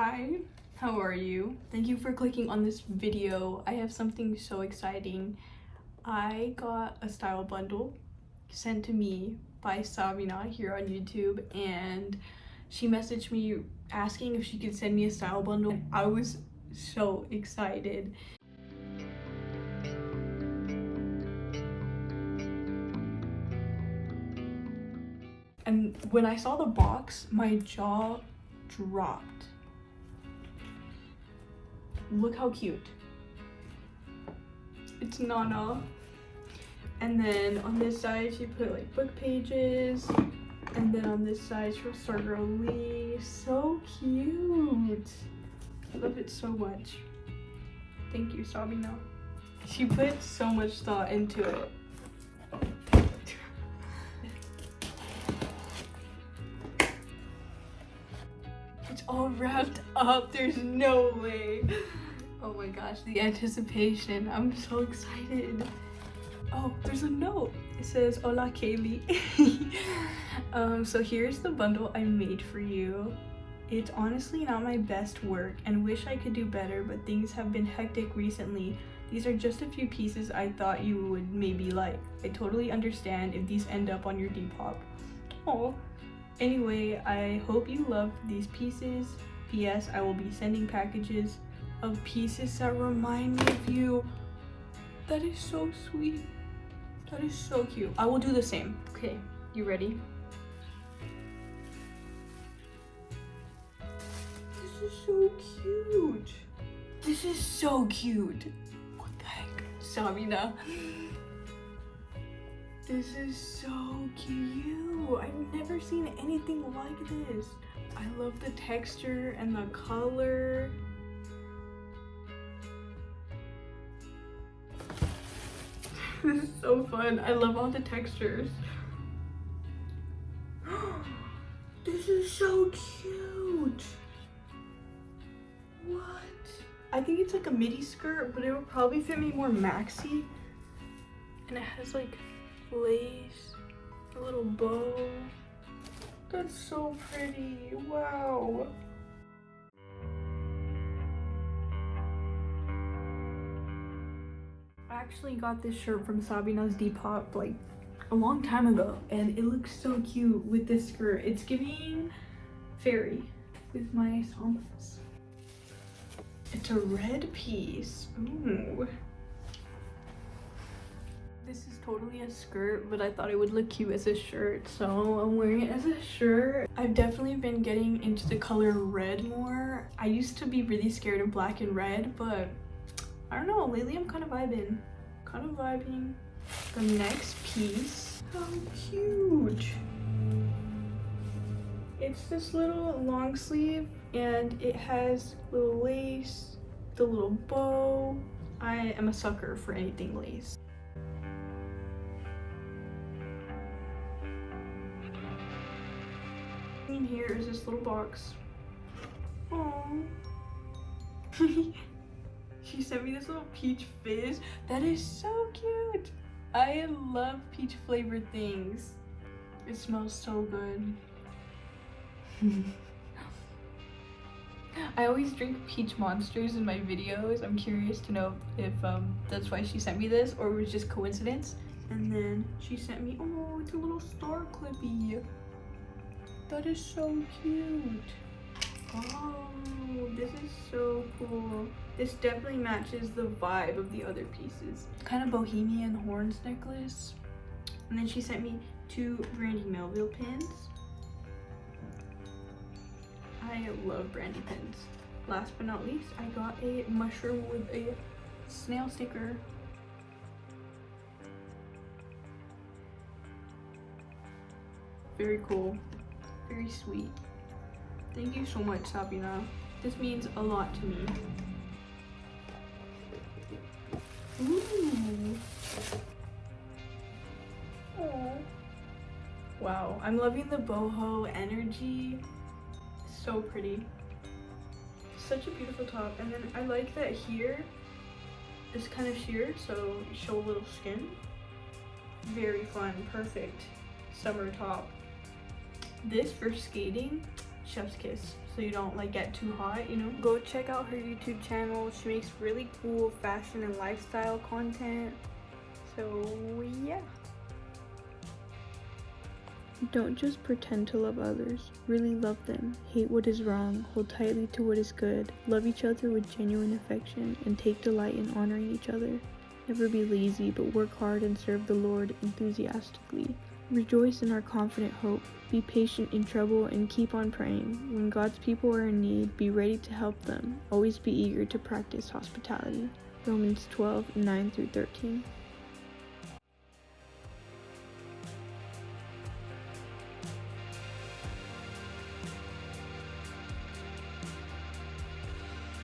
Hi, how are you? Thank you for clicking on this video. I have something so exciting. I got a style bundle sent to me by Sabina here on YouTube, and she messaged me asking if she could send me a style bundle. I was so excited. And when I saw the box, my jaw dropped. Look how cute. It's Nana. And then on this side, she put like book pages. And then on this side, she wrote stargirllee. So cute. I love it so much. Thank you, Sabina. She put so much thought into it. It's all wrapped up. There's no way. Oh my gosh, the anticipation. I'm so excited. Oh, there's a note. It says, "Hola, Kaylee." So here's the bundle I made for you. It's honestly not my best work and wish I could do better, but things have been hectic recently. These are just a few pieces I thought you would maybe like. I totally understand if these end up on your depop. Oh. Anyway, I hope you love these pieces. P.S. I will be sending packages of pieces that remind me of you. That is so sweet. That is so cute. I will do the same. Okay, you ready? This is so cute. This is so cute. What the heck? Sabina. This is so cute. I've never seen anything like this. I love the texture and the color. This is so fun. I love all the textures. This is so cute. What? I think it's like a midi skirt, but it would probably fit me more maxi. And it has like lace, a little bow. That's so pretty. Wow. I actually got this shirt from Sabina's Depop like a long time ago, and it looks so cute with this skirt. It's giving fairy with my sandals. It's a red piece. Ooh. This is totally a skirt, but I thought it would look cute as a shirt, so I'm wearing it as a shirt. I've definitely been getting into the color red more. I used to be really scared of black and red, but I don't know, lately I'm kind of vibing. The next piece, how cute. It's this little long sleeve, and it has little lace, the little bow. I am a sucker for anything lace. In here is this little box. Aww. She sent me this little peach fizz. That is so cute. I love peach flavored things. It smells so good. I always drink peach monsters in my videos. I'm curious to know if that's why she sent me this or it was just coincidence. And then she sent me, oh, it's a little star clippy. That is so cute. Oh, this is so cool. This definitely matches the vibe of the other pieces. Kind of bohemian horns necklace. And then she sent me 2 Brandy Melville pins. I love Brandy pins. Last but not least, I got a mushroom with a snail sticker. Very cool. Very sweet. Thank you so much, Sabina. This means a lot to me. Ooh. Aww. Wow, I'm loving the boho energy. So pretty. Such a beautiful top. And then I like that here is kind of sheer, so you show a little skin. Very fun, perfect summer top. This for skating, chef's kiss, so you don't like get too hot, you know. Go check out her YouTube channel. She makes really cool fashion and lifestyle content. So yeah. Don't just pretend to love others, really love them. Hate what is wrong, hold tightly to what is good, love each other with genuine affection, and take delight in honoring each other. Never be lazy, but work hard and serve the Lord enthusiastically. Rejoice in our confident hope, be patient in trouble, and keep on praying. When God's people are in need, be ready to help them. Always be eager to practice hospitality. Romans 12:9-13.